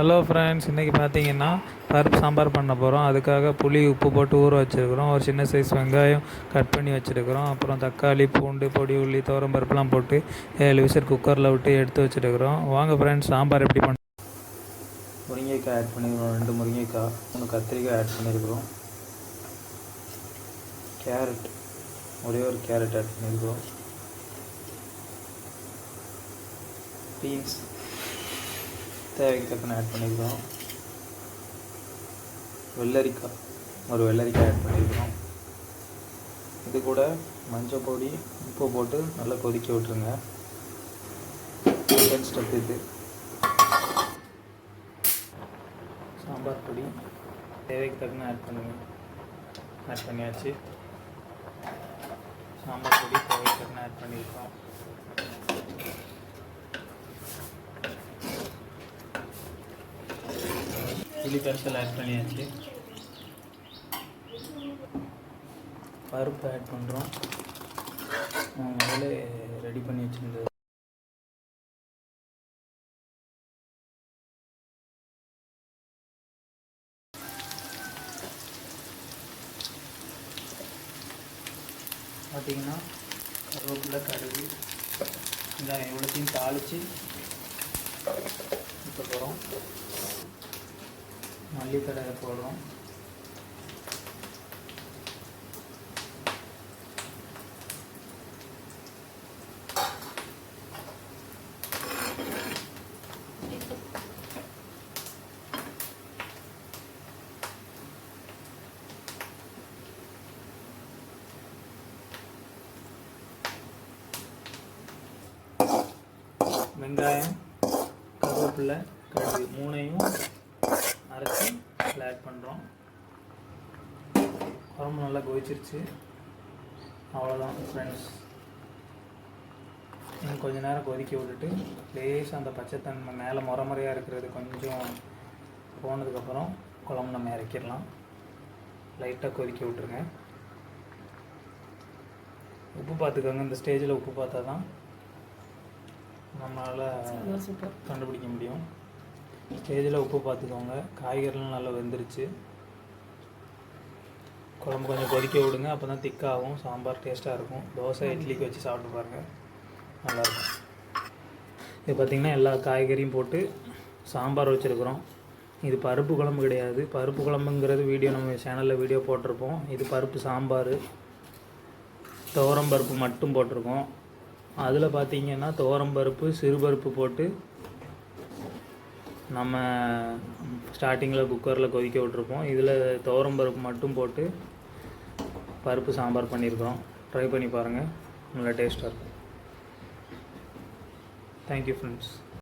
Hello friends, இன்றைக்கி பார்த்தீங்கன்னா பருப்பு சாம்பார் பண்ண போகிறோம். அதுக்காக புளி உப்பு போட்டு ஊற வச்சுருக்குறோம். ஒரு சின்ன சைஸ் வெங்காயம் கட் பண்ணி வச்சுருக்குறோம். அப்புறம் தக்காளி, பூண்டு, பொடி உள்ளி, துவரம்பருப்புலாம் போட்டு 7 விசில் குக்கரில் விட்டு எடுத்து வச்சுருக்குறோம். வாங்க ஃப்ரெண்ட்ஸ், சாம்பார் எப்படி பண்ண. முருங்கைக்காய் ஆட் பண்ணியிருக்கிறோம், 2 முருங்கைக்காய், 3 கத்திரிக்காய் ஆட் பண்ணியிருக்கிறோம். கேரட், ஒரே ஒரு கேரட் ஆட் பண்ணியிருக்கிறோம். பீன்ஸ் தேவைக்கு தக்கன ஆட் பண்ணியிருக்கிறோம். வெள்ளரிக்காய், ஒரு வெள்ளரிக்காய் ஆட் பண்ணியிருக்கிறோம். இது கூட மஞ்சள் பொடி, உப்பு போட்டு நல்லா கொதிக்க விட்டுருங்க. செகண்ட் ஸ்டெப் இது. சாம்பார் பொடி தேவைக்கு தக்கன ஆட் பண்ணியாச்சு. சாம்பார் பொடி தேவைக்கு தக்கன ஆட் பண்ணியிருக்கோம். புளி கரைசல் ஆட் பண்ணியாச்சு. பருப்பு ஆட் பண்ணுறோம். முதல்ல ரெடி பண்ணி வச்சுருந்தது. பார்த்திங்கன்னா கருவேப்பிலை, கடுகு, வெங்காயம் இவ்வளோத்தையும் தாளித்து இப்போ போகிறோம். மல்லித்தடை போடுறோம். வெங்காயம், கருவேப்பிலை, கடுகு 3ஐயும் அரைச்சி ஆட் பண்ணுறோம். குழம்பு நல்லா கொதிச்சிருச்சு. அவ்வளோதான் ஃப்ரெண்ட்ஸ். இன்னும் கொஞ்சம் நேரம் கொதிக்க விட்டுட்டு லேசாக அந்த பச்சைத்தன்மை மேலே முறையாக இருக்கிறது கொஞ்சம் போனதுக்கப்புறம் குழம்பு நம்ம இறக்கிடலாம். லைட்டாக கொதிக்க விட்டுருங்க. உப்பு பார்த்துக்கோங்க. இந்த ஸ்டேஜில் உப்பு பார்த்தா தான் நம்மளால் கண்டுபிடிக்க முடியும். ஸ்டேஜில் உப்பு பார்த்துக்கோங்க. காய்கறிலாம் நல்லா வெந்துருச்சு. குழம்பு கொஞ்சம் கொதிக்க விடுங்க. அப்போ தான் திக்காகும், சாம்பார் டேஸ்ட்டாக இருக்கும். தோசை, இட்லிக்கு வச்சு சாப்பிட்டு பாருங்கள், நல்லாயிருக்கும். இது பார்த்திங்கன்னா எல்லா காய்கறியும் போட்டு சாம்பார் வச்சுருக்குறோம். இது பருப்பு குழம்பு கிடையாது. பருப்பு குழம்புங்கிறது வீடியோ நம்ம சேனலில் வீடியோ போட்டிருப்போம். இது பருப்பு சாம்பார். துவரம்பருப்பு மட்டும் போட்டிருக்கோம். அதில் பார்த்திங்கன்னா துவரம்பருப்பு, சிறுபருப்பு போட்டு நம்ம ஸ்டார்டிங்கில் குக்கரில் கொதிக்க விட்டுருப்போம். இதில் துவரம்பருப்பு மட்டும் போட்டு பருப்பு சாம்பார் பண்ணியிருக்கிறோம். ட்ரை பண்ணி பாருங்கள், நல்லா டேஸ்ட்டாக இருக்கும். Thank you friends.